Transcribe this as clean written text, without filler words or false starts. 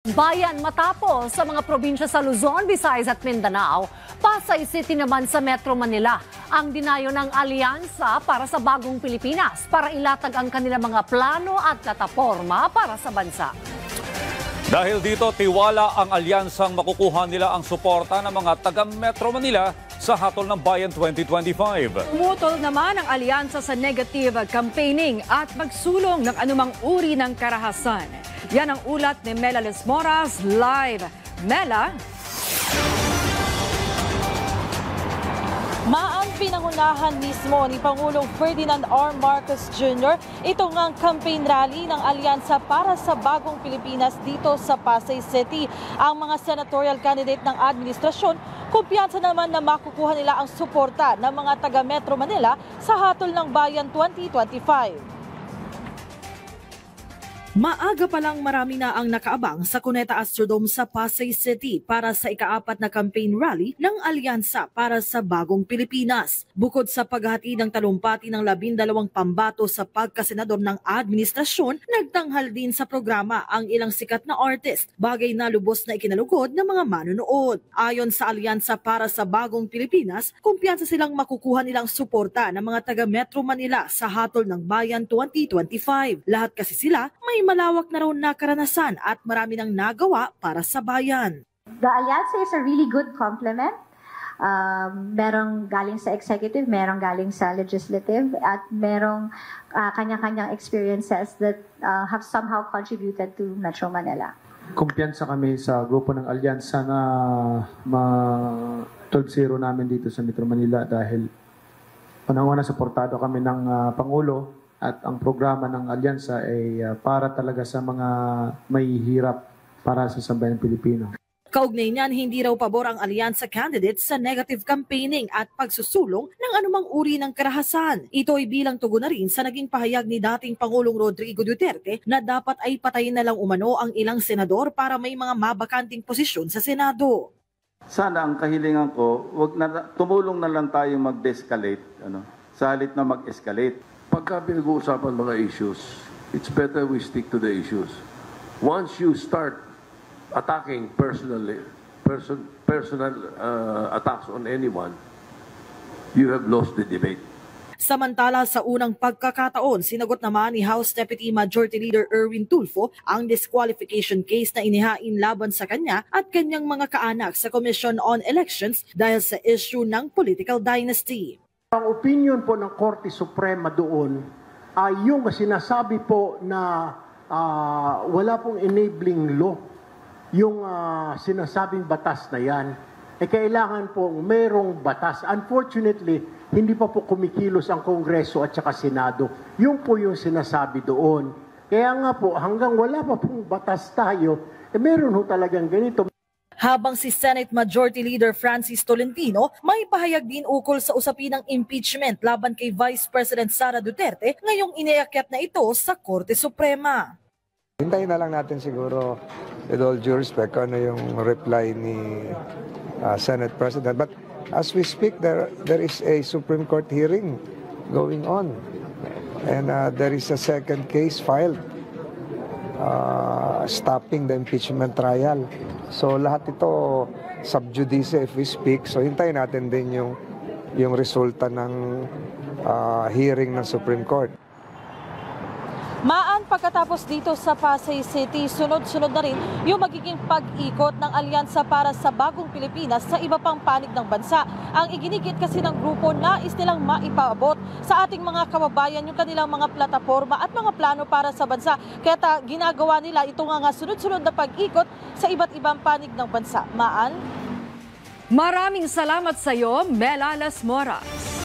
Bayan matapos sa mga probinsya sa Luzon, Visayas at Mindanao, Pasay City naman sa Metro Manila ang dinayo ng alyansa para sa bagong Pilipinas para ilatag ang kanilang mga plano at plataporma para sa bansa. Dahil dito, tiwala ang alyansang makukuha nila ang suporta ng mga taga Metro Manila sa hatol ng Bayan 2025. Umutol naman ang alyansa sa negative campaigning at magsulong ng anumang uri ng karahasan. Yan ang ulat ni Mela Lesmoras live. Mela? Maang pinangunahan mismo ni Pangulong Ferdinand R. Marcos Jr. ito ngang campaign rally ng Alyansa para sa Bagong Pilipinas dito sa Pasay City. Ang mga senatorial candidate ng administrasyon, kumpiyansa naman na makukuha nila ang suporta ng mga taga Metro Manila sa hatol ng Bayan 2025. Maaga pa lang marami na ang nakaabang sa Cuneta Astrodome sa Pasay City para sa ika-4 na campaign rally ng Alyansa para sa Bagong Pilipinas. Bukod sa paghahati ng talumpati ng 12 pambato sa pagkasenador ng administrasyon, nagtanghal din sa programa ang ilang sikat na artist, bagay na lubos na ikinalugod ng mga manonood. Ayon sa Alyansa para sa Bagong Pilipinas, kumpiyansa silang makukuha nilang suporta ng mga taga Metro Manila sa hatol ng Bayan 2025. Lahat kasi sila may malawak na raw na karanasan at marami nang nagawa para sa bayan. The Alyansa is a really good complement. Merong galing sa executive, merong galing sa legislative, at merong kanya-kanyang experiences that have somehow contributed to Metro Manila. Kumpiyansa kami sa grupo ng Alyansa na ma-12-0 namin dito sa Metro Manila dahil unang-una suportado kami ng Pangulo. At ang programa ng Alyansa ay para talaga sa mga may hirap para sa sambayan Pilipino. Kaugnay niyan, hindi raw pabor ang Alyansa candidates sa negative campaigning at pagsusulong ng anumang uri ng karahasan. Ito ay bilang tugon na rin sa naging pahayag ni dating Pangulong Rodrigo Duterte na dapat ay patayin na lang umano ang ilang senador para may mga mabakanting posisyon sa Senado. Sana ang kahilingan ko, tumulong na lang tayo mag-de-escalate, sa halit na mag-escalate. Pagka pinag-uusapan mga issues, it's better we stick to the issues. Once you start attacking personal attacks on anyone, you have lost the debate. Samantala, sa unang pagkakataon, sinagot naman ni House Deputy Majority Leader Erwin Tulfo ang disqualification case na inihain laban sa kanya at kanyang mga kaanak sa Commission on Elections dahil sa issue ng political dynasty. Ang opinion po ng Korte Suprema doon ay yung sinasabi po na wala pong enabling law, yung sinasabing batas na yan, kailangan po mayroong batas. Unfortunately, hindi pa po kumikilos ang Kongreso at saka Senado. Yun po yung sinasabi doon. Kaya nga po, hanggang wala pa pong batas tayo, meron ho talagang ganito. Habang si Senate Majority Leader Francis Tolentino may pahayag din ukol sa usapin ng impeachment laban kay Vice President Sara Duterte ngayong iniakyat na ito sa Korte Suprema. Hintayin na lang natin siguro, with all due respect, ano yung reply ni Senate President. But as we speak, there is a Supreme Court hearing going on. And there is a second case filed stopping the impeachment trial. So lahat ito sub judice if we speak. So hintayin natin din yung resulta ng hearing ng Supreme Court. Maan pagkatapos dito sa Pasay City, sunod-sunod na rin yung magiging pag-ikot ng Alyansa para sa Bagong Pilipinas sa iba pang panig ng bansa. Ang iginigit kasi ng grupo nais nilang maipaabot sa ating mga kababayan yung kanilang mga plataforma at mga plano para sa bansa. Kaya ginagawa nila ito nga sunod-sunod na pag-ikot sa iba't ibang panig ng bansa. Maan? Maraming salamat sa iyo, Mela Lesmoras.